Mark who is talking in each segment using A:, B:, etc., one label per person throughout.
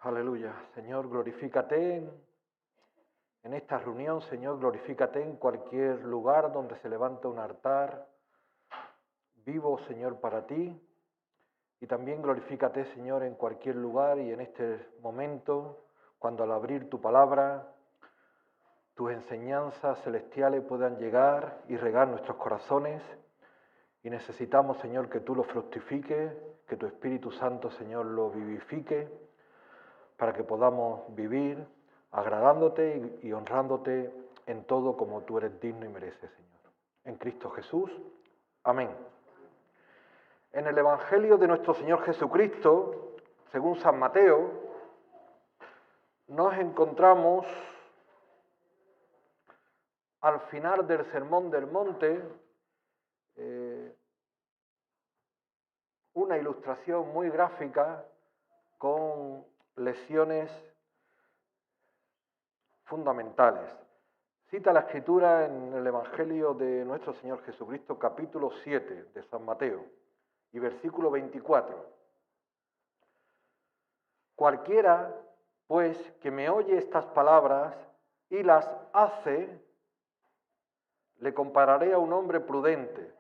A: Aleluya. Señor, glorifícate en esta reunión, Señor, glorifícate en cualquier lugar donde se levanta un altar vivo, Señor, para ti. Y también glorifícate, Señor, en cualquier lugar y en este momento, cuando al abrir tu palabra, tus enseñanzas celestiales puedan llegar y regar nuestros corazones. Y necesitamos, Señor, que tú lo fructifiques, que tu Espíritu Santo, Señor, lo vivifique, para que podamos vivir agradándote y honrándote en todo como tú eres digno y mereces, Señor. En Cristo Jesús. Amén. En el Evangelio de nuestro Señor Jesucristo, según San Mateo, nos encontramos al final del Sermón del Monte una ilustración muy gráfica con lecciones fundamentales. Cita la Escritura en el Evangelio de nuestro Señor Jesucristo, capítulo 7 de San Mateo, y versículo 24. Cualquiera, pues, que me oye estas palabras y las hace, le compararé a un hombre prudente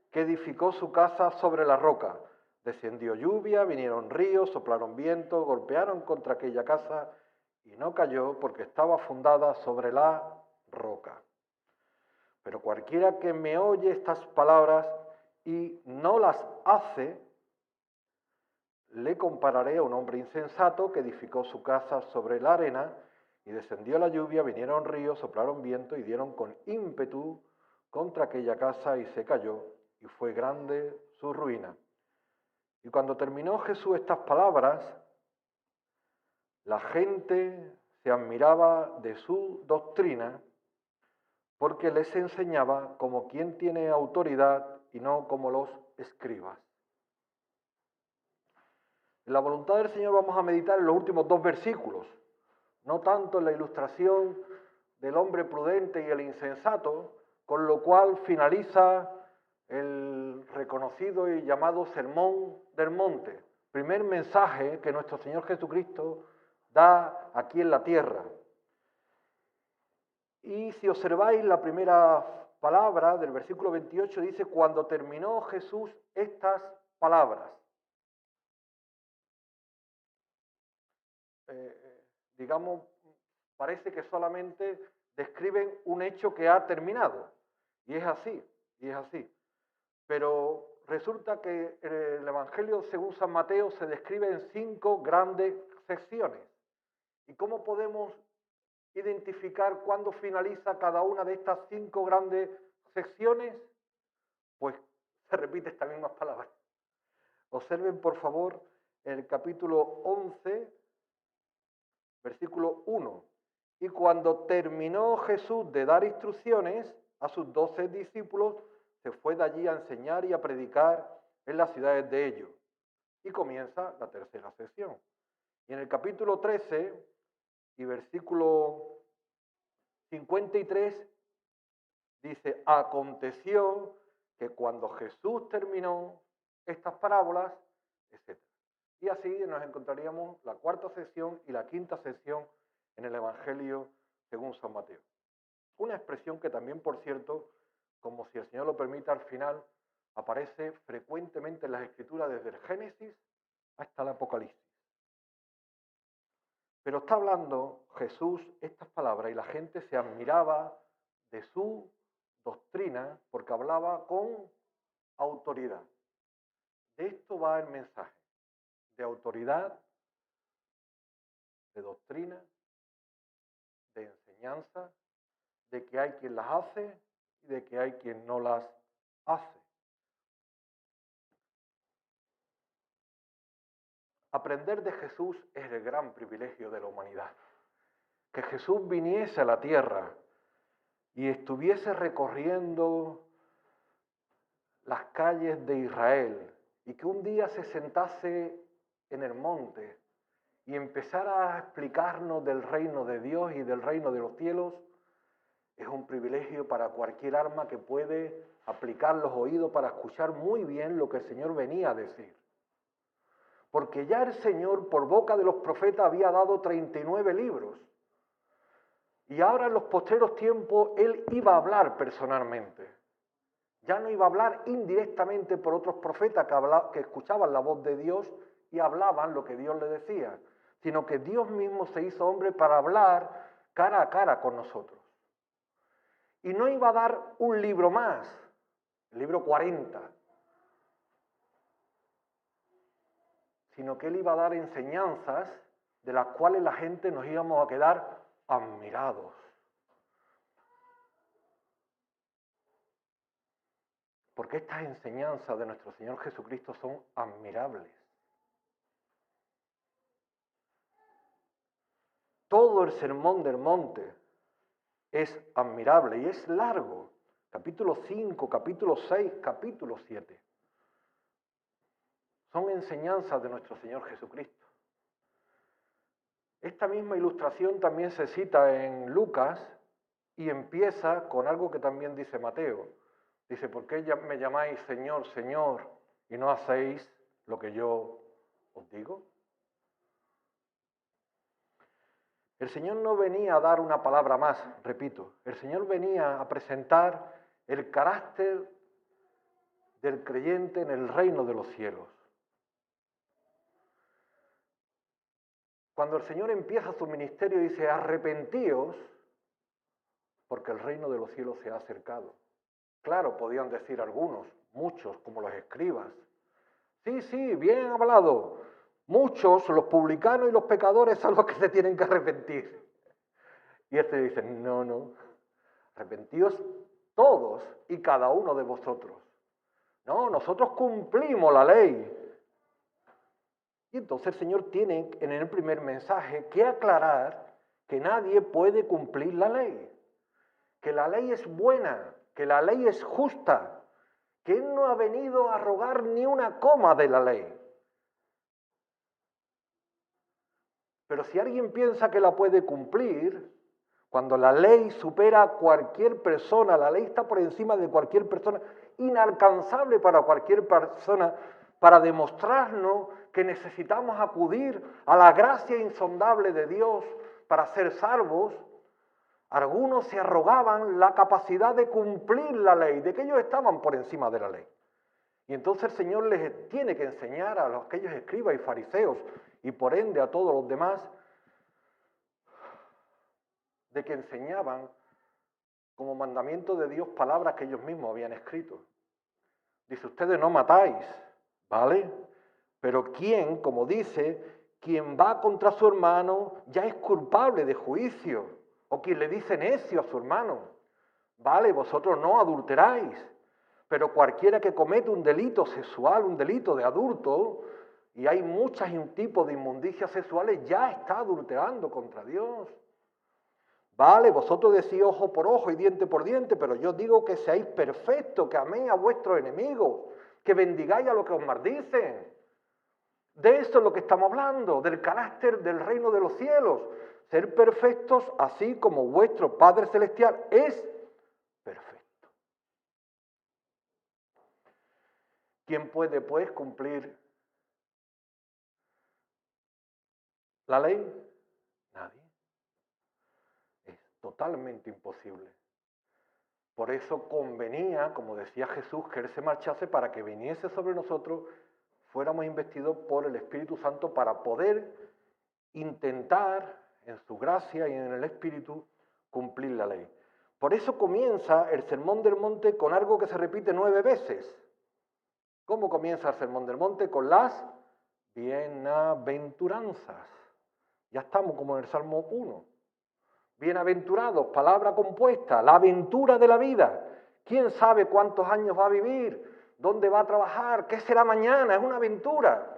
A: que edificó su casa sobre la roca. Descendió lluvia, vinieron ríos, soplaron vientos, golpearon contra aquella casa y no cayó porque estaba fundada sobre la roca. Pero cualquiera que me oye estas palabras y no las hace, le compararé a un hombre insensato que edificó su casa sobre la arena y descendió la lluvia, vinieron ríos, soplaron viento y dieron con ímpetu contra aquella casa y se cayó y fue grande su ruina. Y cuando terminó Jesús estas palabras, la gente se admiraba de su doctrina porque les enseñaba como quien tiene autoridad y no como los escribas. En la voluntad del Señor vamos a meditar en los últimos dos versículos, no tanto en la ilustración del hombre prudente y el insensato, con lo cual finaliza el reconocido y llamado Sermón del Monte, primer mensaje que nuestro Señor Jesucristo da aquí en la tierra. Y si observáis la primera palabra del versículo 28, dice, cuando terminó Jesús estas palabras. Digamos, parece que solamente describen un hecho que ha terminado. Y es así, y es así. Pero resulta que el Evangelio según San Mateo se describe en 5 grandes secciones. ¿Y cómo podemos identificar cuándo finaliza cada una de estas 5 grandes secciones? Pues se repite estas mismas palabras. Observen, por favor, en el capítulo 11, versículo 1. Y cuando terminó Jesús de dar instrucciones a sus 12 discípulos, se fue de allí a enseñar y a predicar en las ciudades de ellos. Y comienza la tercera sección. Y en el capítulo 13 y versículo 53 dice, aconteció que cuando Jesús terminó estas parábolas, etc. Y así nos encontraríamos la cuarta sección y la quinta sección en el Evangelio según San Mateo. Una expresión que también, por cierto, como si el Señor lo permita, al final aparece frecuentemente en las Escrituras desde el Génesis hasta el Apocalipsis. Pero está hablando Jesús estas palabras y la gente se admiraba de su doctrina porque hablaba con autoridad. De esto va el mensaje, de autoridad, de doctrina, de enseñanza, de que hay quien las hace y de que hay quien no las hace. Aprender de Jesús es el gran privilegio de la humanidad. Que Jesús viniese a la tierra y estuviese recorriendo las calles de Israel y que un día se sentase en el monte y empezara a explicarnos del reino de Dios y del reino de los cielos, es un privilegio para cualquier alma que puede aplicar los oídos para escuchar muy bien lo que el Señor venía a decir. porque ya el Señor por boca de los profetas había dado 39 libros. Y ahora en los postreros tiempos Él iba a hablar personalmente. Ya no iba a hablar indirectamente por otros profetas que escuchaban la voz de Dios y hablaban lo que Dios le decía, sino que Dios mismo se hizo hombre para hablar cara a cara con nosotros. Y no iba a dar un libro más, el libro 40, sino que Él iba a dar enseñanzas de las cuales la gente nos íbamos a quedar admirados. Porque estas enseñanzas de nuestro Señor Jesucristo son admirables. Todo el sermón del monte es admirable y es largo. Capítulo 5, capítulo 6, capítulo 7. Son enseñanzas de nuestro Señor Jesucristo. Esta misma ilustración también se cita en Lucas y empieza con algo que también dice Mateo. Dice, ¿por qué me llamáis Señor, Señor, y no hacéis lo que yo os digo? El Señor no venía a dar una palabra más, repito. El Señor venía a presentar el carácter del creyente en el reino de los cielos. Cuando el Señor empieza su ministerio dice, arrepentíos, porque el reino de los cielos se ha acercado. Claro, podían decir algunos, muchos, como los escribas. Sí, bien hablado. Muchos, los publicanos y los pecadores, son los que se tienen que arrepentir. Y este dice, no, arrepentíos todos y cada uno de vosotros. No, nosotros cumplimos la ley. Y entonces el Señor tiene en el primer mensaje que aclarar que nadie puede cumplir la ley. Que la ley es buena, que la ley es justa, que Él no ha venido a rogar ni una coma de la ley. Pero si alguien piensa que la puede cumplir, cuando la ley supera a cualquier persona, la ley está por encima de cualquier persona, inalcanzable para cualquier persona, para demostrarnos que necesitamos acudir a la gracia insondable de Dios para ser salvos, algunos se arrogaban la capacidad de cumplir la ley, de que ellos estaban por encima de la ley. Y entonces el Señor les tiene que enseñar a aquellos escribas y fariseos, y por ende a todos los demás, de que enseñaban como mandamiento de Dios palabras que ellos mismos habían escrito. Dice, ustedes no matáis, ¿vale? Pero ¿quién, como dice, quien va contra su hermano ya es culpable de juicio? O quien le dice necio a su hermano, ¿vale? Vosotros no adulteráis, pero cualquiera que comete un delito sexual, un delito de adulto, y hay muchos tipos de inmundicias sexuales, ya está adulterando contra Dios. Vale, vosotros decís ojo por ojo y diente por diente, pero yo digo que seáis perfectos, que améis a vuestros enemigos, que bendigáis a los que os maldicen. De esto es lo que estamos hablando, del carácter del reino de los cielos. Ser perfectos así como vuestro Padre Celestial es perfecto. ¿Quién puede, pues, cumplir la ley? Nadie. Es totalmente imposible. Por eso convenía, como decía Jesús, que Él se marchase para que viniese sobre nosotros, fuéramos investidos por el Espíritu Santo para poder intentar, en su gracia y en el Espíritu, cumplir la ley. Por eso comienza el Sermón del Monte con algo que se repite 9 veces. ¿Cómo comienza el Sermón del Monte? Con las bienaventuranzas. Ya estamos como en el Salmo 1. Bienaventurados, palabra compuesta, la aventura de la vida. ¿Quién sabe cuántos años va a vivir? ¿Dónde va a trabajar? ¿Qué será mañana? Es una aventura.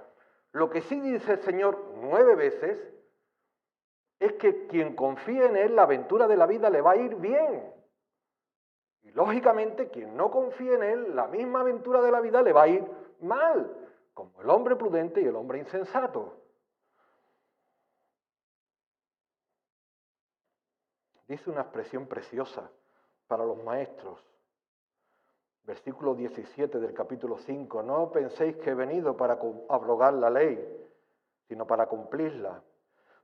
A: Lo que sí dice el Señor 9 veces es que quien confíe en Él, la aventura de la vida le va a ir bien. Y lógicamente, quien no confíe en Él, la misma aventura de la vida le va a ir mal, como el hombre prudente y el hombre insensato. Dice una expresión preciosa para los maestros. Versículo 17 del capítulo 5. No penséis que he venido para abrogar la ley sino para cumplirla.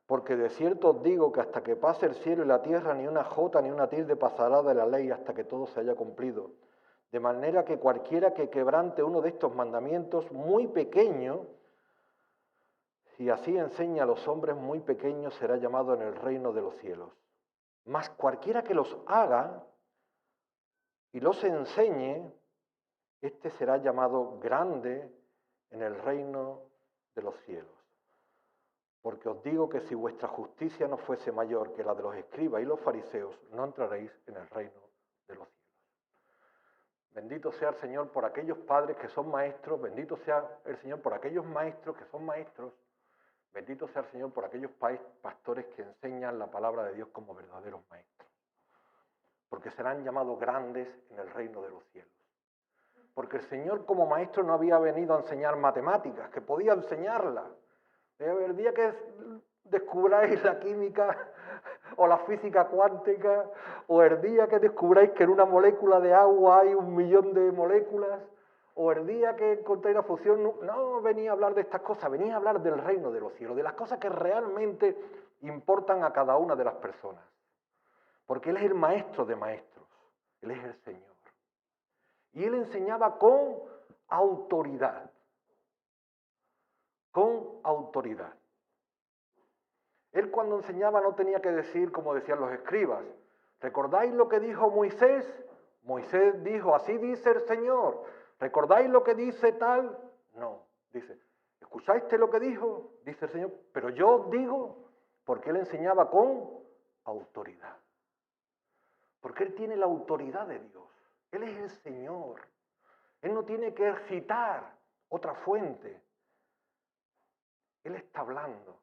A: Porque de cierto os digo que hasta que pase el cielo y la tierra, ni una jota ni una tilde pasará de la ley hasta que todo se haya cumplido. De manera que cualquiera que quebrante uno de estos mandamientos muy pequeño, y así enseña a los hombres muy pequeños, será llamado en el reino de los cielos. Mas cualquiera que los haga y los enseñe, este será llamado grande en el reino de los cielos. Porque os digo que si vuestra justicia no fuese mayor que la de los escribas y los fariseos, no entraréis en el reino de los cielos. Bendito sea el Señor por aquellos padres que son maestros, bendito sea el Señor por aquellos maestros que son maestros, bendito sea el Señor por aquellos pastores que enseñan la palabra de Dios como verdaderos maestros. Porque serán llamados grandes en el reino de los cielos. Porque el Señor como maestro no había venido a enseñar matemáticas, que podía enseñarlas. El día que descubráis la química o la física cuántica, o el día que descubráis que en una molécula de agua hay 1.000.000 de moléculas, o el día que encontréis la fusión, no venía a hablar de estas cosas, venía a hablar del reino de los cielos, de las cosas que realmente importan a cada una de las personas. Porque Él es el maestro de maestros, Él es el Señor. Y Él enseñaba con autoridad. Con autoridad. Él cuando enseñaba no tenía que decir, como decían los escribas, ¿recordáis lo que dijo Moisés? Moisés dijo, así dice el Señor. ¿Recordáis lo que dice tal? No, dice, ¿escuchaste lo que dijo? Dice el Señor, pero yo os digo, porque Él enseñaba con autoridad. Porque Él tiene la autoridad de Dios. Él es el Señor. Él no tiene que citar otra fuente. Él está hablando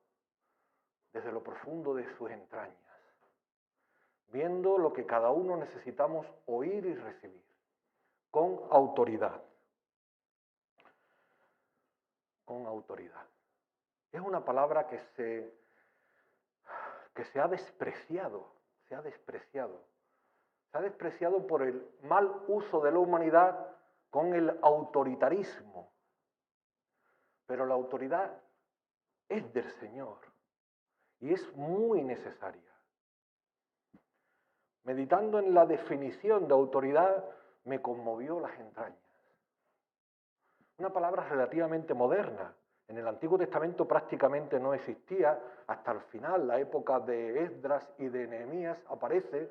A: desde lo profundo de sus entrañas, viendo lo que cada uno necesitamos oír y recibir, con autoridad. Con autoridad. Es una palabra que se ha despreciado, se ha despreciado. Se ha despreciado por el mal uso de la humanidad con el autoritarismo. Pero la autoridad es del Señor y es muy necesaria. Meditando en la definición de autoridad, me conmovió las entrañas. Una palabra relativamente moderna. En el Antiguo Testamento prácticamente no existía, hasta el final, la época de Esdras y de Nehemías aparece,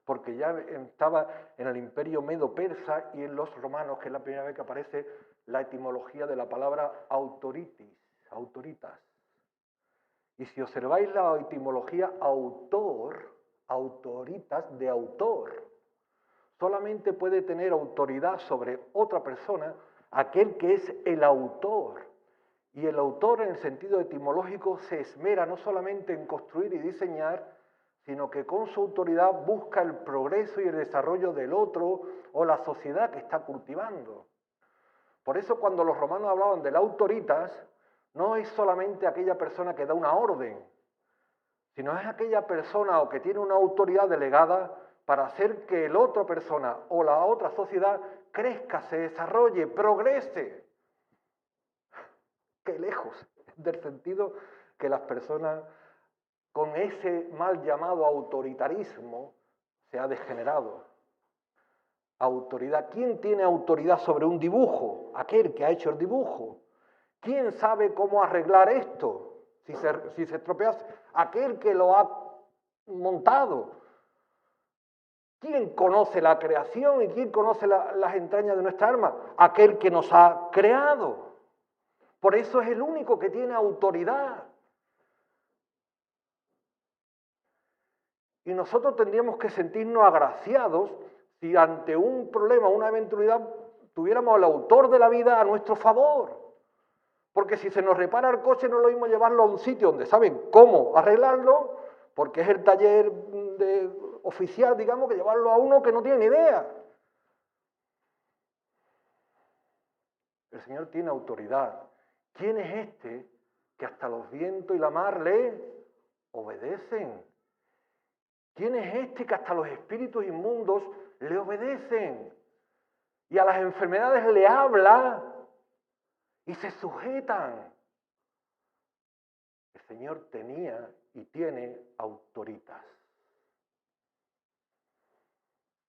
A: porque ya estaba en el imperio medo-persa y en los romanos, que es la primera vez que aparece la etimología de la palabra autoritas. Y si observáis la etimología autoritas de autor, solamente puede tener autoridad sobre otra persona aquel que es el autor. Y el autor en el sentido etimológico se esmera no solamente en construir y diseñar, sino que con su autoridad busca el progreso y el desarrollo del otro o la sociedad que está cultivando. Por eso cuando los romanos hablaban del autoritas, no es solamente aquella persona que da una orden, sino es aquella persona o que tiene una autoridad delegada para hacer que la otra persona o la otra sociedad crezca, se desarrolle, progrese. Qué lejos del sentido que las personas con ese mal llamado autoritarismo se ha degenerado. Autoridad. ¿Quién tiene autoridad sobre un dibujo? Aquel que ha hecho el dibujo. ¿Quién sabe cómo arreglar esto? Si se estropea, aquel que lo ha montado. ¿Quién conoce la creación y quién conoce las entrañas de nuestra alma? Aquel que nos ha creado. Por eso es el único que tiene autoridad. Y nosotros tendríamos que sentirnos agraciados si ante un problema, una eventualidad, tuviéramos al autor de la vida a nuestro favor. Porque si se nos repara el coche, no es lo mismo llevarlo a un sitio donde saben cómo arreglarlo, porque es el taller oficial, digamos, que llevarlo a uno que no tiene ni idea. El Señor tiene autoridad. ¿Quién es este que hasta los vientos y la mar le obedecen? ¿Quién es este que hasta los espíritus inmundos le obedecen? Y a las enfermedades le habla y se sujetan. Señor tenía y tiene autoritas.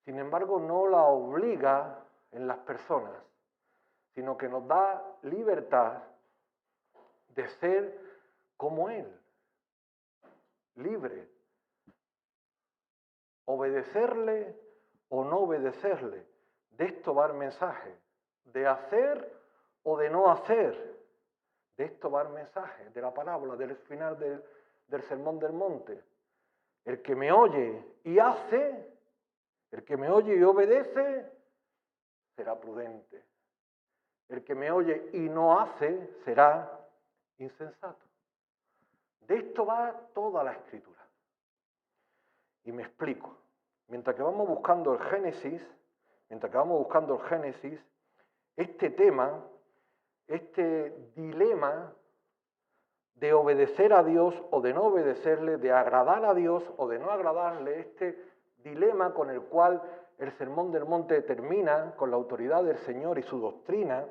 A: Sin embargo, no la obliga en las personas, sino que nos da libertad de ser como Él, libre, obedecerle o no obedecerle. De esto va el mensaje, de hacer o de no hacer. De esto va el mensaje, de la parábola, del final del Sermón del Monte. El que me oye y hace, el que me oye y obedece, será prudente. El que me oye y no hace, será insensato. De esto va toda la Escritura. Y me explico. Mientras que vamos buscando el Génesis, este tema, este dilema de obedecer a Dios o de no obedecerle, de agradar a Dios o de no agradarle, este dilema con el cual el Sermón del Monte termina con la autoridad del Señor y su doctrina,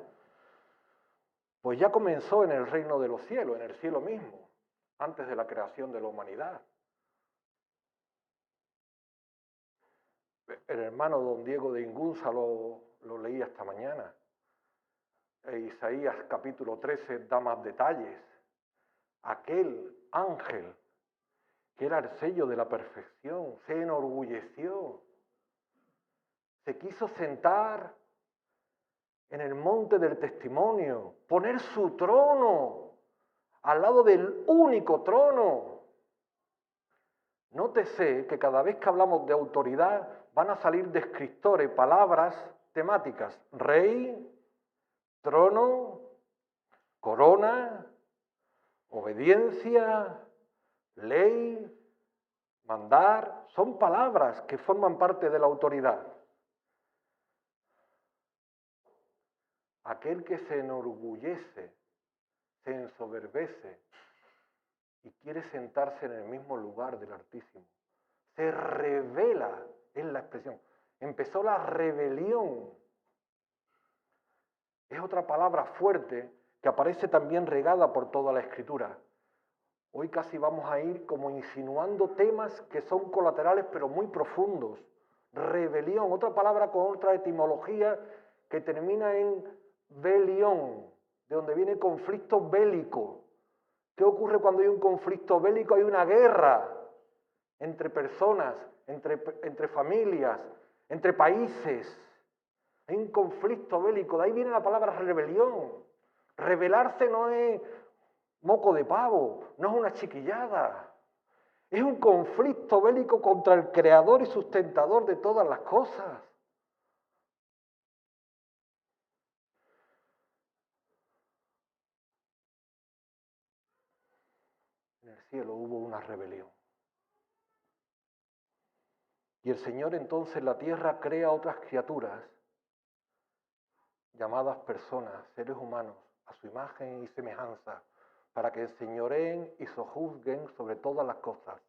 A: pues ya comenzó en el reino de los cielos, en el cielo mismo, antes de la creación de la humanidad. El hermano don Diego de Ingunza lo leía esta mañana. Isaías capítulo 13 da más detalles. Aquel ángel que era el sello de la perfección, se enorgulleció, se quiso sentar en el monte del testimonio, poner su trono al lado del único trono. Nótese que cada vez que hablamos de autoridad van a salir descriptores, palabras temáticas: rey, trono, corona, obediencia, ley, mandar. Son palabras que forman parte de la autoridad. Aquel que se enorgullece, se ensoberbece y quiere sentarse en el mismo lugar del Altísimo, se revela, es la expresión. Empezó la rebelión. Es otra palabra fuerte que aparece también regada por toda la Escritura. Hoy casi vamos a ir como insinuando temas que son colaterales pero muy profundos. Rebelión, otra palabra con otra etimología que termina en belión, de donde viene conflicto bélico. ¿Qué ocurre cuando hay un conflicto bélico? Hay una guerra entre personas, entre familias, entre países. Hay un conflicto bélico, de ahí viene la palabra rebelión. Rebelarse no es moco de pavo, no es una chiquillada. Es un conflicto bélico contra el creador y sustentador de todas las cosas. En el cielo hubo una rebelión. Y el Señor entonces en la tierra crea otras criaturas, llamadas personas, seres humanos, a su imagen y semejanza, para que enseñoreen y sojuzguen sobre todas las cosas,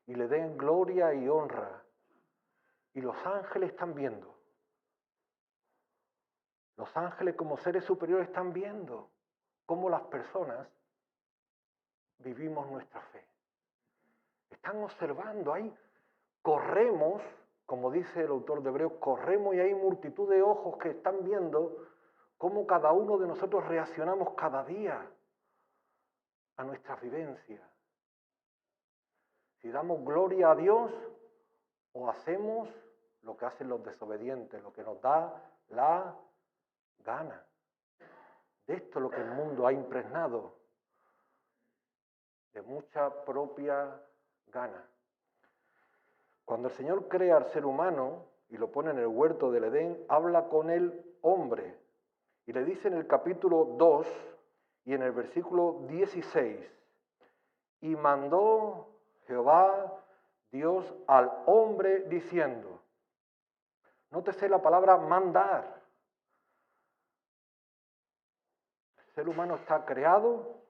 A: y le den gloria y honra. Y los ángeles están viendo. Los ángeles como seres superiores están viendo cómo las personas vivimos nuestra fe. Están observando, ahí corremos, como dice el autor de Hebreos, corremos y hay multitud de ojos que están viendo cómo cada uno de nosotros reaccionamos cada día a nuestra vivencia. Si damos gloria a Dios o hacemos lo que hacen los desobedientes, lo que nos da la gana. De esto es lo que el mundo ha impregnado, de mucha propia gana. Cuando el Señor crea al ser humano y lo pone en el huerto del Edén, habla con el hombre y le dice en el capítulo 2 y en el versículo 16: y mandó Jehová Dios al hombre diciendo. Nótese la palabra mandar. El ser humano está creado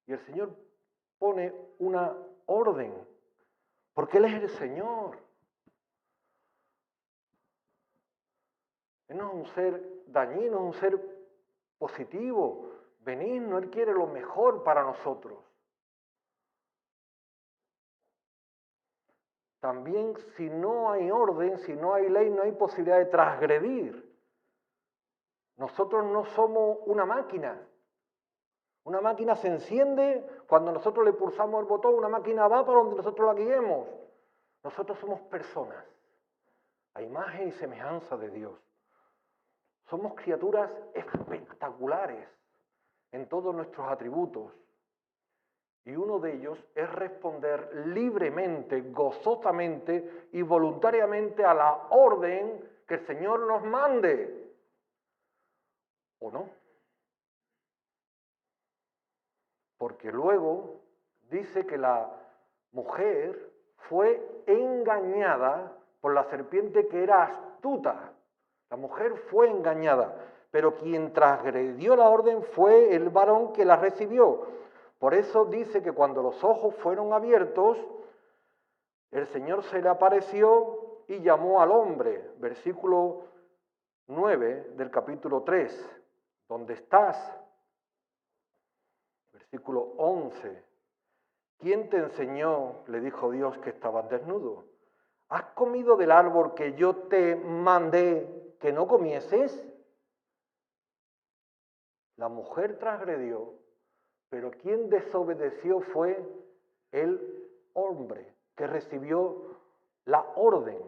A: y el Señor pone una orden, porque Él es el Señor. Él no es un ser dañino, es un ser positivo. benigno, Él quiere lo mejor para nosotros. También si no hay orden, si no hay ley, no hay posibilidad de transgredir. Nosotros no somos una máquina. Una máquina se enciende cuando nosotros le pulsamos el botón, una máquina va para donde nosotros la guiemos. Nosotros somos personas, a imagen y semejanza de Dios. Somos criaturas espectaculares en todos nuestros atributos. Y uno de ellos es responder libremente, gozosamente y voluntariamente a la orden que el Señor nos mande. ¿O no? Porque luego dice que la mujer fue engañada por la serpiente que era astuta. La mujer fue engañada, pero quien transgredió la orden fue el varón que la recibió. Por eso dice que cuando los ojos fueron abiertos, el Señor se le apareció y llamó al hombre. Versículo 9 del capítulo 3. ¿Dónde estás? Versículo 11. ¿Quién te enseñó, le dijo Dios, que estabas desnudo? ¿Has comido del árbol que yo te mandé que no comieses? La mujer transgredió, pero quien desobedeció fue el hombre que recibió la orden.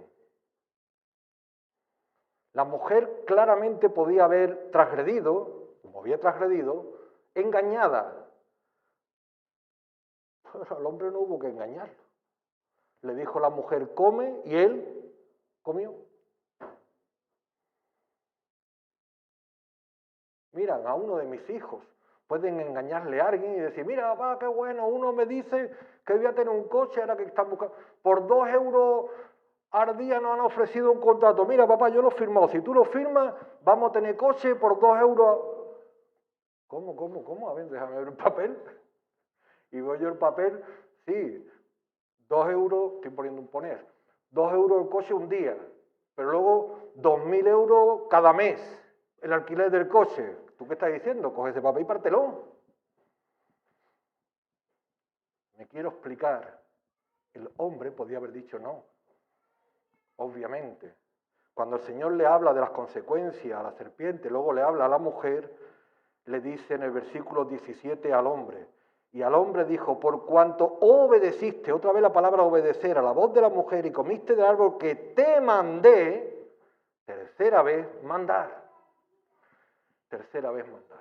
A: La mujer claramente podía haber transgredido, como había transgredido, engañada. Pero al hombre no hubo que engañarlo. Le dijo la mujer, come, y él comió. Miran, a uno de mis hijos pueden engañarle a alguien y decir, mira papá, qué bueno, uno me dice que voy a tener un coche, ahora que están buscando, por 2 euros al día nos han ofrecido un contrato, mira papá, yo lo he firmado, si tú lo firmas, vamos a tener coche por 2 euros. ¿Cómo? A ver, déjame ver el papel. Y veo yo el papel, sí, 2 euros, estoy poniendo un poner, 2 euros el coche un día, pero luego 2.000 euros cada mes, el alquiler del coche. ¿Tú qué estás diciendo? Coge ese papel y pártelo. Me quiero explicar. El hombre podía haber dicho no, obviamente. Cuando el Señor le habla de las consecuencias a la serpiente, luego le habla a la mujer, le dice en el versículo 17 al hombre, y al hombre dijo, por cuanto obedeciste, otra vez la palabra obedecer, a la voz de la mujer y comiste del árbol que te mandé, tercera vez mandar. Tercera vez mandar.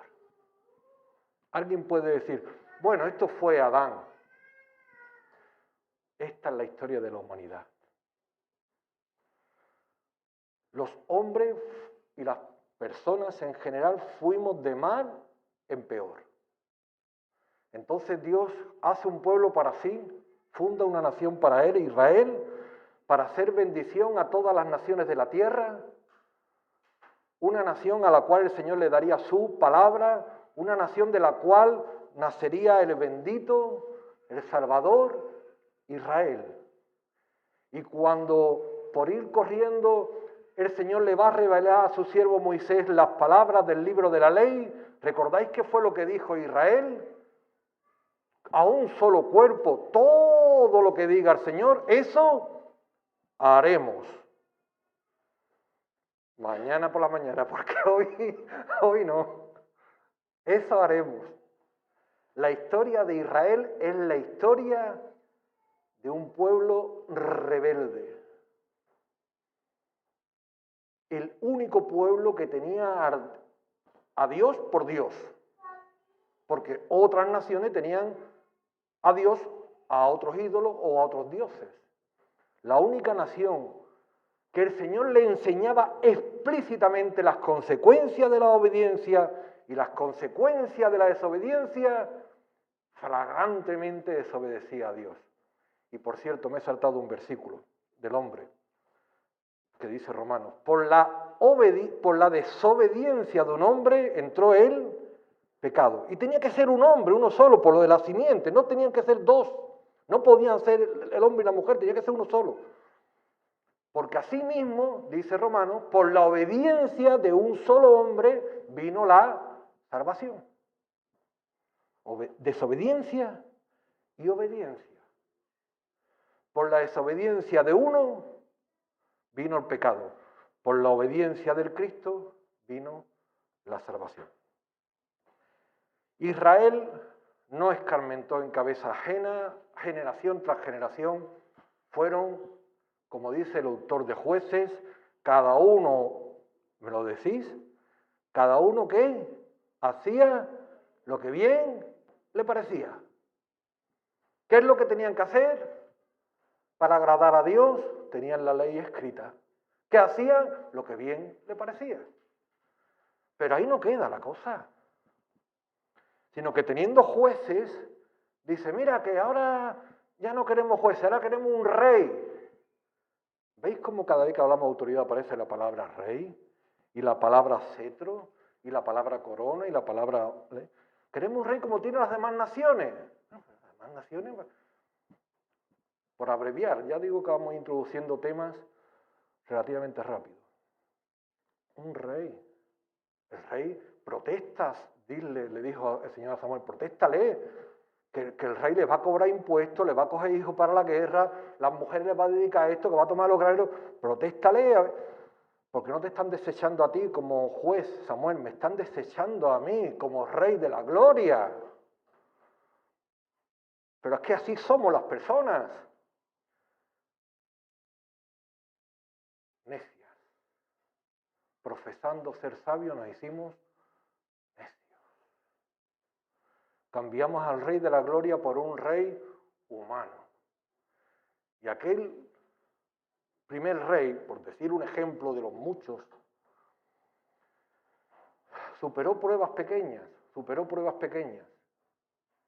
A: Alguien puede decir, bueno, esto fue Adán. Esta es la historia de la humanidad. Los hombres y las personas en general fuimos de mal en peor. Entonces Dios hace un pueblo para sí, funda una nación para él, Israel, para hacer bendición a todas las naciones de la tierra, una nación a la cual el Señor le daría su palabra, una nación de la cual nacería el bendito, el Salvador, Israel. Y cuando por ir corriendo el Señor le va a revelar a su siervo Moisés las palabras del libro de la ley, ¿recordáis qué fue lo que dijo Israel? A un solo cuerpo, todo lo que diga el Señor, eso haremos. Mañana por la mañana, porque hoy no. Eso haremos. La historia de Israel es la historia de un pueblo rebelde. El único pueblo que tenía a Dios por Dios. Porque otras naciones tenían a Dios a otros ídolos o a otros dioses. La única nación que el Señor le enseñaba explícitamente las consecuencias de la obediencia y las consecuencias de la desobediencia, flagrantemente desobedecía a Dios. Y por cierto, me he saltado un versículo del hombre que dice Romanos, por la desobediencia de un hombre entró el pecado. Y tenía que ser un hombre, uno solo, por lo de la simiente, no tenían que ser dos, no podían ser el hombre y la mujer, tenía que ser uno solo. Porque así mismo, dice Romanos, por la obediencia de un solo hombre vino la salvación. desobediencia y obediencia. Por la desobediencia de uno vino el pecado. Por la obediencia del Cristo vino la salvación. Israel no escarmentó en cabeza ajena, generación tras generación. Fueron, como dice el autor de Jueces, cada uno, ¿me lo decís? Cada uno que hacía lo que bien le parecía. ¿Qué es lo que tenían que hacer? Para agradar a Dios, tenían la ley escrita. ¿Qué hacían? Lo que bien le parecía. Pero ahí no queda la cosa. Sino que teniendo jueces, dice, mira que ahora ya no queremos jueces, ahora queremos un rey. ¿Veis cómo cada vez que hablamos de autoridad aparece la palabra rey? Y la palabra cetro, y la palabra corona, y la palabra... Queremos un rey como tienen las demás naciones. Las demás naciones... Por abreviar, ya digo que vamos introduciendo temas relativamente rápido. Un rey. El rey, protestas, dile, le dijo el Señor a Samuel, protéstale, que el rey les va a cobrar impuestos, les va a coger hijos para la guerra, las mujeres les va a dedicar esto, que va a tomar los graneros, protéstale, porque no te están desechando a ti como juez, Samuel, me están desechando a mí como rey de la gloria. Pero es que así somos las personas. Necias. Profesando ser sabios nos hicimos necios. Cambiamos al rey de la gloria por un rey humano. Y aquel primer rey, por decir un ejemplo de los muchos, superó pruebas pequeñas,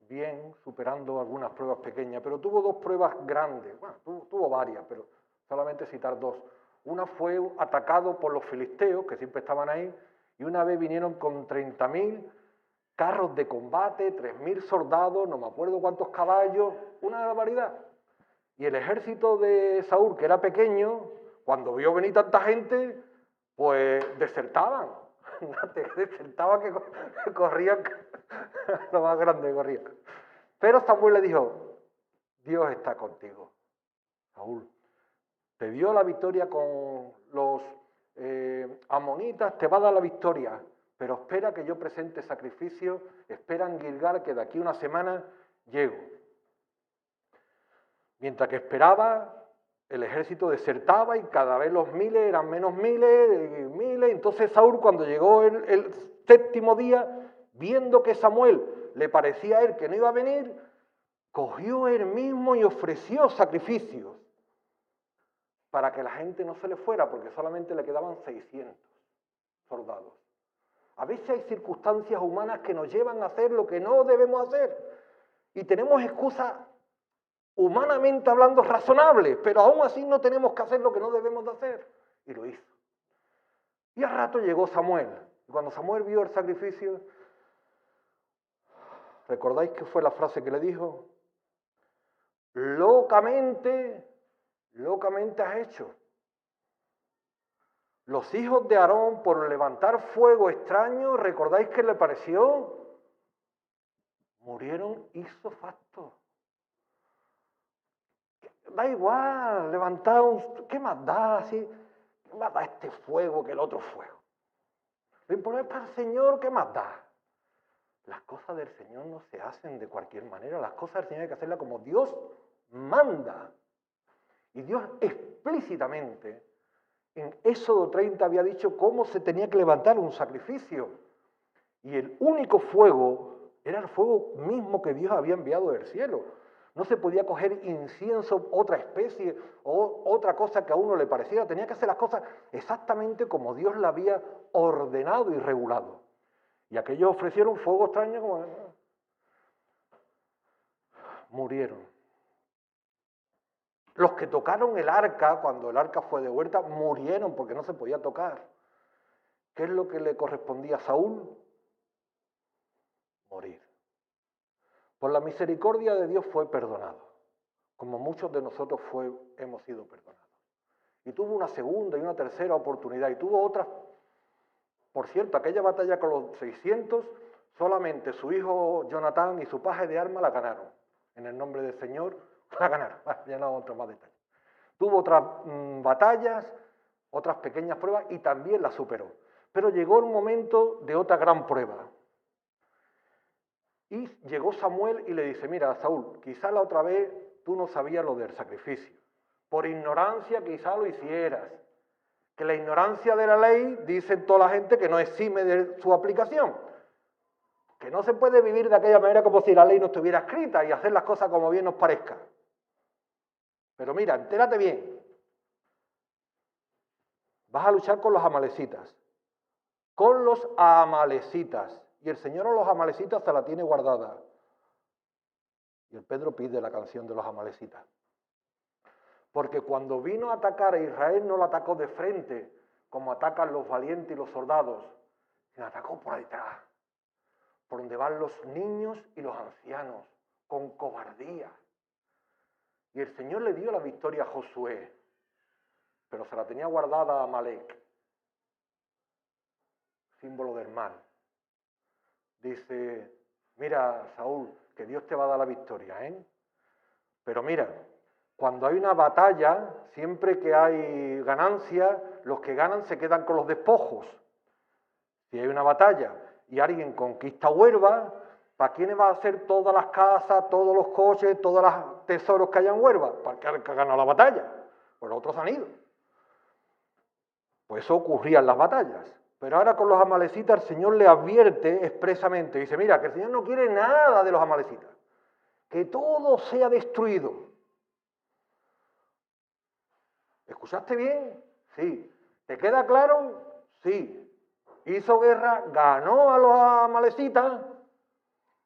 A: bien superando algunas pruebas pequeñas, pero tuvo dos pruebas grandes, bueno, tuvo varias, pero solamente citar dos. Una fue atacado por los filisteos, que siempre estaban ahí, y una vez vinieron con 30.000 carros de combate, 3.000 soldados, no me acuerdo cuántos caballos, una barbaridad. Y el ejército de Saúl, que era pequeño, cuando vio venir tanta gente, pues desertaban. Desertaban que corrían, lo más grande que corrían. Pero Samuel le dijo, Dios está contigo, Saúl. Te dio la victoria con los amonitas, te va a dar la victoria, pero espera que yo presente sacrificio, espera en Gilgal que de aquí a una semana llego. Mientras que esperaba, el ejército desertaba y cada vez los miles eran menos miles, miles. Entonces Saúl, cuando llegó el séptimo día, viendo que Samuel le parecía a él que no iba a venir, cogió él mismo y ofreció sacrificios para que la gente no se le fuera, porque solamente le quedaban 600 soldados. A veces hay circunstancias humanas que nos llevan a hacer lo que no debemos hacer y tenemos excusas humanamente hablando razonables, pero aún así no tenemos que hacer lo que no debemos de hacer. Y lo hizo. Y al rato llegó Samuel. Y cuando Samuel vio el sacrificio, ¿recordáis qué fue la frase que le dijo? Locamente has hecho. Los hijos de Aarón, por levantar fuego extraño, ¿recordáis qué le pareció? Murieron ipso facto. Da igual, levantar ¿qué más da? ¿Sí? ¿Qué más da este fuego que el otro fuego? Lo importante para el Señor, ¿qué más da? Las cosas del Señor no se hacen de cualquier manera. Las cosas del Señor hay que hacerlas como Dios manda. Y Dios explícitamente en Éxodo 30 había dicho cómo se tenía que levantar un sacrificio. Y el único fuego era el fuego mismo que Dios había enviado del cielo. No se podía coger incienso, otra especie o otra cosa que a uno le pareciera. Tenía que hacer las cosas exactamente como Dios la había ordenado y regulado. Y aquellos ofrecieron fuego extraño como... Murieron. Los que tocaron el arca, cuando el arca fue devuelta, murieron porque no se podía tocar. ¿Qué es lo que le correspondía a Saúl? Morir. Por la misericordia de Dios fue perdonado, como muchos de nosotros hemos sido perdonados. Y tuvo una segunda y una tercera oportunidad, y tuvo otras. Por cierto, aquella batalla con los 600, Solamente su hijo Jonatán y su paje de armas la ganaron. En el nombre del Señor la ganaron. Ya no otros más detalles. Tuvo otras batallas, otras pequeñas pruebas y también las superó. Pero llegó el momento de otra gran prueba. Y llegó Samuel y le dice, mira, Saúl, quizá la otra vez tú no sabías lo del sacrificio. Por ignorancia quizá lo hicieras. Que la ignorancia de la ley, dicen toda la gente, que no exime de su aplicación. Que no se puede vivir de aquella manera como si la ley no estuviera escrita y hacer las cosas como bien nos parezca. Pero mira, entérate bien. Vas a luchar con los amalecitas. Con los amalecitas. Y el Señor a los amalecitas se la tiene guardada. Y el Pedro pide la canción de los amalecitas. Porque cuando vino a atacar a Israel no lo atacó de frente, como atacan los valientes y los soldados, sino atacó por detrás, por donde van los niños y los ancianos, con cobardía. Y el Señor le dio la victoria a Josué, pero se la tenía guardada a Amalek, símbolo del mal. Dice, mira, Saúl, que Dios te va a dar la victoria, ¿eh? Pero mira, cuando hay una batalla, siempre que hay ganancia, los que ganan se quedan con los despojos. Si hay una batalla y alguien conquista Huelva, ¿para quién va a hacer todas las casas, todos los coches, todos los tesoros que haya en Huelva? Para el que ha ganado la batalla. Pues los otros han ido. Pues eso ocurría en las batallas. Pero ahora con los amalecitas el Señor le advierte expresamente. Dice, mira, que el Señor no quiere nada de los amalecitas. Que todo sea destruido. ¿Escuchaste bien? Sí. ¿Te queda claro? Sí. Hizo guerra, ganó a los amalecitas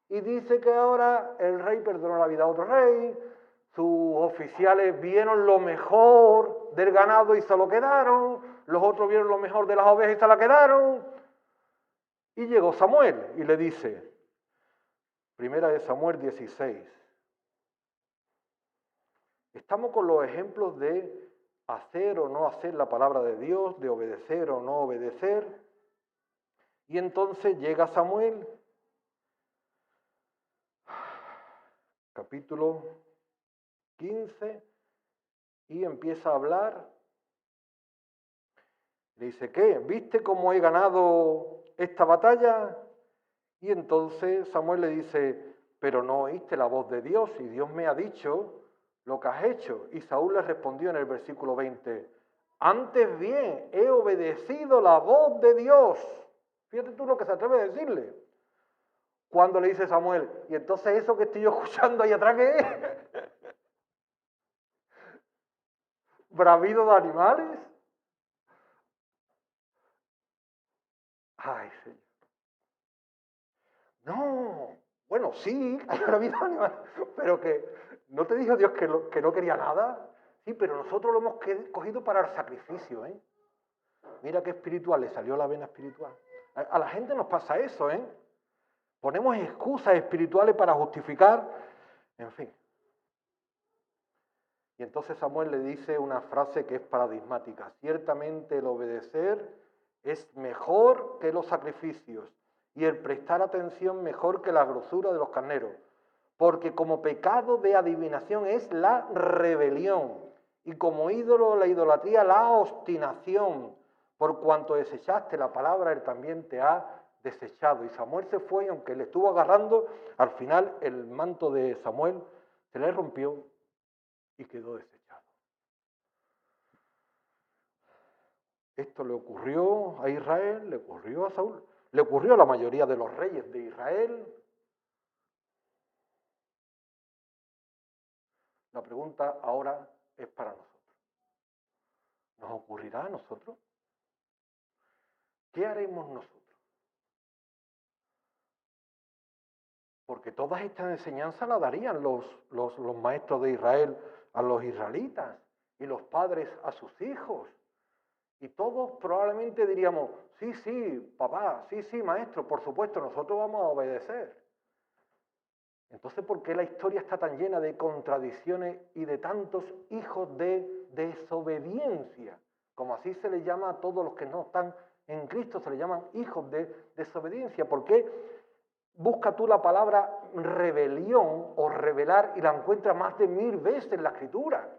A: y dice que ahora el rey perdonó la vida a otro rey, sus oficiales vieron lo mejor del ganado y se lo quedaron, los otros vieron lo mejor de las ovejas y se la quedaron. Y llegó Samuel y le dice, primera de Samuel 16, estamos con los ejemplos de hacer o no hacer la palabra de Dios, de obedecer o no obedecer. Y entonces llega Samuel, capítulo 15, y empieza a hablar. Le dice, ¿qué? ¿Viste cómo he ganado esta batalla? Y entonces Samuel le dice, pero no oíste la voz de Dios y Dios me ha dicho lo que has hecho. Y Saúl le respondió en el versículo 20, antes bien he obedecido la voz de Dios. Fíjate tú lo que se atreve a decirle. Cuando le dice Samuel, y entonces eso que estoy yo escuchando ahí atrás, ¿qué es? ¿Bravido de animales? Ay, Señor. No, bueno, sí, hay bravido de animales, pero que no te dijo Dios que no quería nada. Sí, pero nosotros lo hemos cogido para el sacrificio, ¿eh? Mira qué espiritual, le salió la vena espiritual. A la gente nos pasa eso, ¿eh? Ponemos excusas espirituales para justificar, en fin. Y entonces Samuel le dice una frase que es paradigmática. Ciertamente el obedecer es mejor que los sacrificios y el prestar atención mejor que la grosura de los carneros. Porque como pecado de adivinación es la rebelión y como ídolo la idolatría la obstinación. Por cuanto desechaste la palabra, él también te ha desechado. Y Samuel se fue y aunque le estuvo agarrando, al final el manto de Samuel se le rompió y quedó desechado. Esto le ocurrió a Israel, le ocurrió a Saúl, le ocurrió a la mayoría de los reyes de Israel. La pregunta ahora es para nosotros. ¿Nos ocurrirá a nosotros? ¿Qué haremos nosotros? Porque todas estas enseñanzas las darían los maestros de Israel a los israelitas y los padres a sus hijos. Y todos probablemente diríamos, sí, sí, papá, sí, sí, maestro, por supuesto, nosotros vamos a obedecer. Entonces, ¿por qué la historia está tan llena de contradicciones y de tantos hijos de desobediencia? Como así se le llama a todos los que no están en Cristo, se le llaman hijos de desobediencia. ¿Por qué busca tú la palabra rebelión o rebelar y la encuentras más de 1000 veces en la Escritura.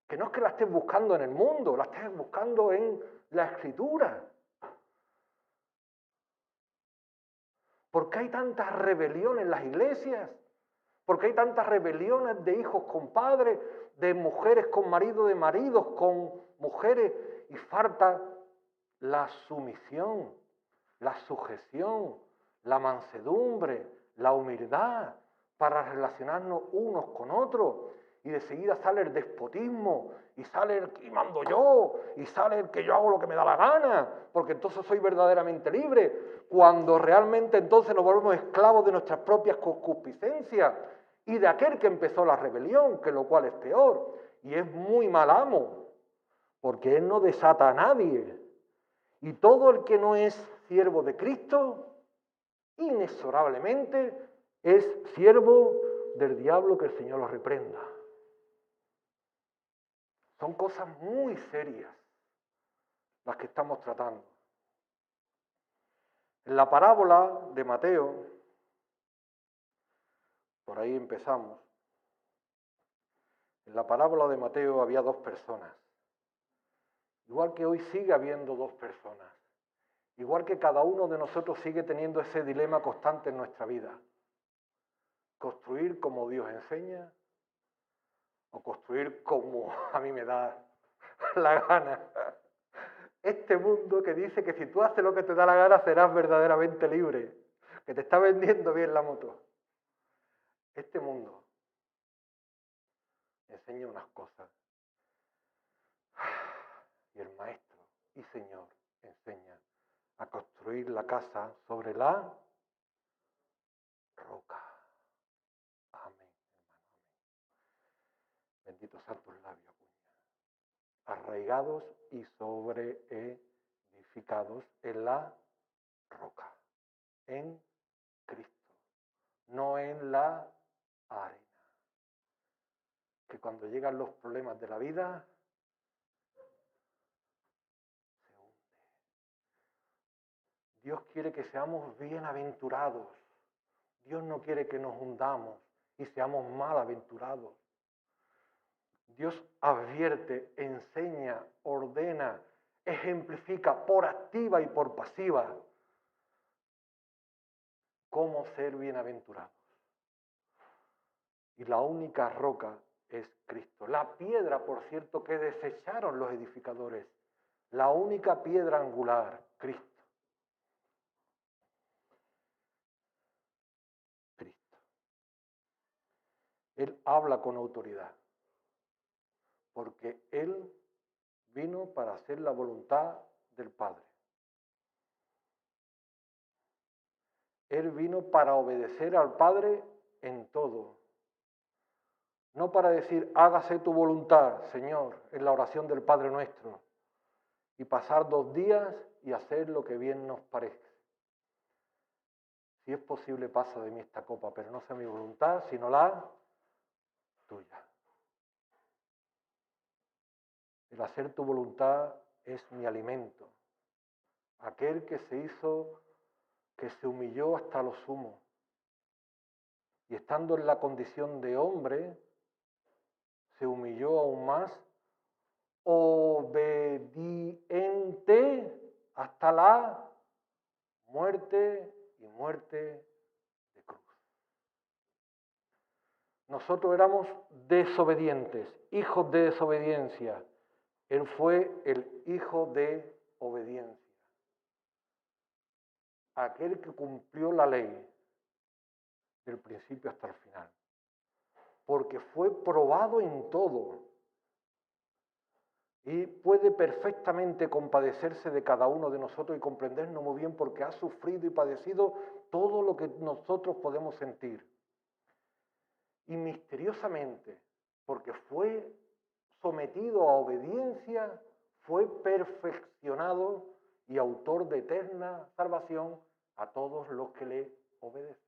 A: Que no es que la estés buscando en el mundo, la estés buscando en la Escritura. ¿Por qué hay tantas rebeliones en las iglesias? ¿Por qué hay tantas rebeliones de hijos con padres, de mujeres con marido, de maridos con mujeres? Y falta la sumisión, la sujeción, la mansedumbre, la humildad para relacionarnos unos con otros. Y de seguida sale el despotismo, y sale el que mando yo, y sale el que yo hago lo que me da la gana, porque entonces soy verdaderamente libre, cuando realmente entonces nos volvemos esclavos de nuestras propias concupiscencias y de aquel que empezó la rebelión, que lo cual es peor, y es muy mal amo, porque él no desata a nadie. Y todo el que no es siervo de Cristo, inexorablemente es siervo del diablo, que el Señor lo reprenda. Son cosas muy serias las que estamos tratando. En la parábola de Mateo, por ahí empezamos, en la parábola de Mateo había 2 personas. Igual que hoy sigue habiendo 2 personas. Igual que cada uno de nosotros sigue teniendo ese dilema constante en nuestra vida. Construir como Dios enseña o construir como a mí me da la gana. Este mundo que dice que si tú haces lo que te da la gana serás verdaderamente libre, que te está vendiendo bien la moto. Este mundo enseña unas cosas y el maestro y Señor enseña a construir la casa sobre la roca. Amén, hermano, amén. Bendito santos labios, arraigados y sobreedificados en la roca, en Cristo, no en la arena. Que cuando llegan los problemas de la vida, se hunde. Dios quiere que seamos bienaventurados. Dios no quiere que nos hundamos y seamos malaventurados. Dios advierte, enseña, ordena, ejemplifica por activa y por pasiva cómo ser bienaventurados. Y la única roca es Cristo. La piedra, por cierto, que desecharon los edificadores. La única piedra angular, Cristo. Cristo. Él habla con autoridad, porque Él vino para hacer la voluntad del Padre. Él vino para obedecer al Padre en todo. No para decir, hágase tu voluntad, Señor, en la oración del Padre nuestro, y pasar 2 días y hacer lo que bien nos parezca. Si es posible, pasa de mí esta copa, pero no sea mi voluntad, sino la tuya. El hacer tu voluntad es mi alimento. Aquel que se hizo, que se humilló hasta lo sumo, y estando en la condición de hombre, se humilló aún más, obediente hasta la muerte y muerte de cruz. Nosotros éramos desobedientes, hijos de desobediencia. Él fue el hijo de obediencia. Aquel que cumplió la ley del principio hasta el final. Porque fue probado en todo. Y puede perfectamente compadecerse de cada uno de nosotros y comprendernos muy bien porque ha sufrido y padecido todo lo que nosotros podemos sentir. Y misteriosamente, porque fue sometido a obediencia, fue perfeccionado y autor de eterna salvación a todos los que le obedecen.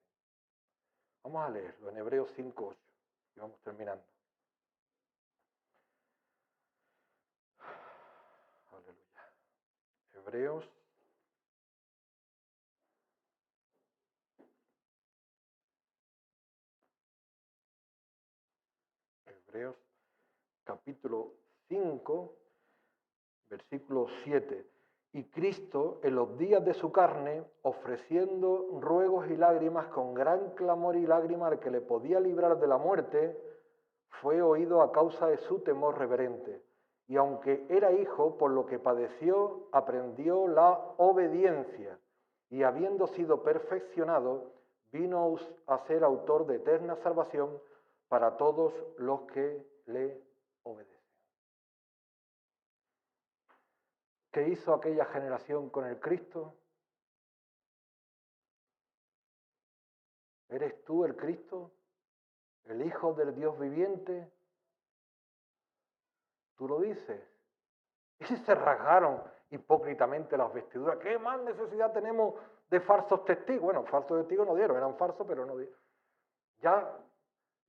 A: Vamos a leerlo en Hebreos 5:8 y vamos terminando. Aleluya. Hebreos Hebreos capítulo 5, versículo 7. Y Cristo, en los días de su carne, ofreciendo ruegos y lágrimas con gran clamor y lágrimas al que le podía librar de la muerte, fue oído a causa de su temor reverente. Y aunque era hijo, por lo que padeció, aprendió la obediencia. Y habiendo sido perfeccionado, vino a ser autor de eterna salvación para todos los que le obedecen. ¿Qué hizo aquella generación con el Cristo? ¿Eres tú el Cristo? ¿El Hijo del Dios viviente? Tú lo dices. Y se rasgaron hipócritamente las vestiduras. ¿Qué más necesidad tenemos de falsos testigos? Bueno, falsos testigos no dieron, eran falsos, pero no dieron. Ya,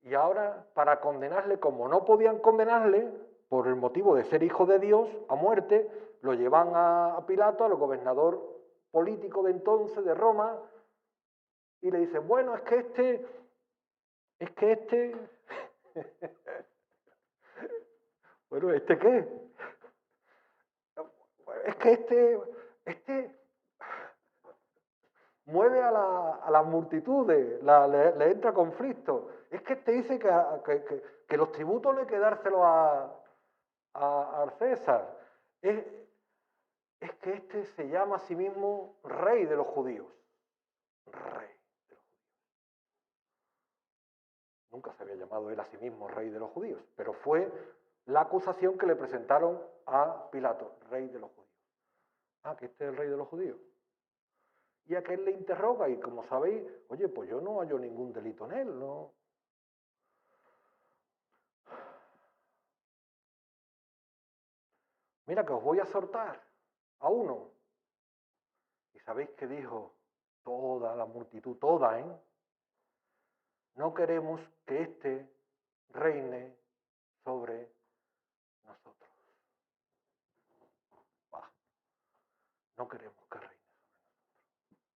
A: y ahora, para condenarle, como no podían condenarle, por el motivo de ser hijo de Dios, a muerte, lo llevan a Pilato, al gobernador político de entonces, de Roma, y le dicen, bueno, es que bueno, ¿este qué? Es que este mueve a las multitudes, le entra conflicto. Es que este dice que los tributos no hay que dárselos al César. Es que este se llama a sí mismo rey de los judíos. Rey de los judíos. Nunca se había llamado él a sí mismo rey de los judíos, pero fue la acusación que le presentaron a Pilato, rey de los judíos. Ah, que este es el rey de los judíos. Y aquel le interroga y como sabéis, oye, pues yo no hallo ningún delito en él, ¿no? Mira que os voy a soltar a uno. ¿Y sabéis qué dijo toda la multitud, toda, eh? No queremos que éste reine sobre nosotros. Bah, no queremos que reine sobre nosotros.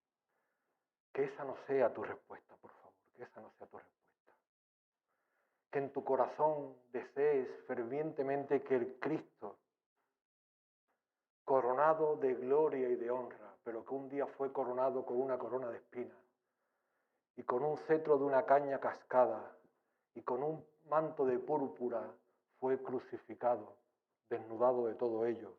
A: Que esa no sea tu respuesta, por favor, que esa no sea tu respuesta. Que en tu corazón desees fervientemente que el Cristo, coronado de gloria y de honra, pero que un día fue coronado con una corona de espinas y con un cetro de una caña cascada y con un manto de púrpura fue crucificado, desnudado de todo ello,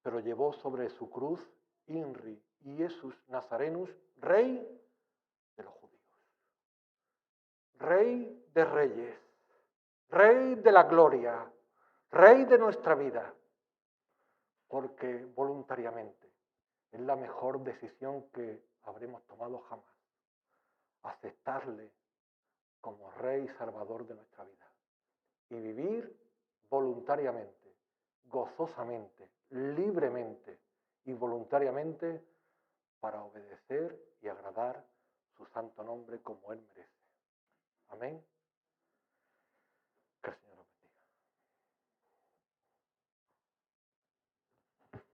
A: pero llevó sobre su cruz INRI y Jesús Nazarenus, Rey de los judíos, Rey de reyes, Rey de la gloria, Rey de nuestra vida, porque voluntariamente es la mejor decisión que habremos tomado jamás, aceptarle como Rey y Salvador de nuestra vida y vivir voluntariamente, gozosamente, libremente y voluntariamente para obedecer y agradar su santo nombre como Él merece. Amén.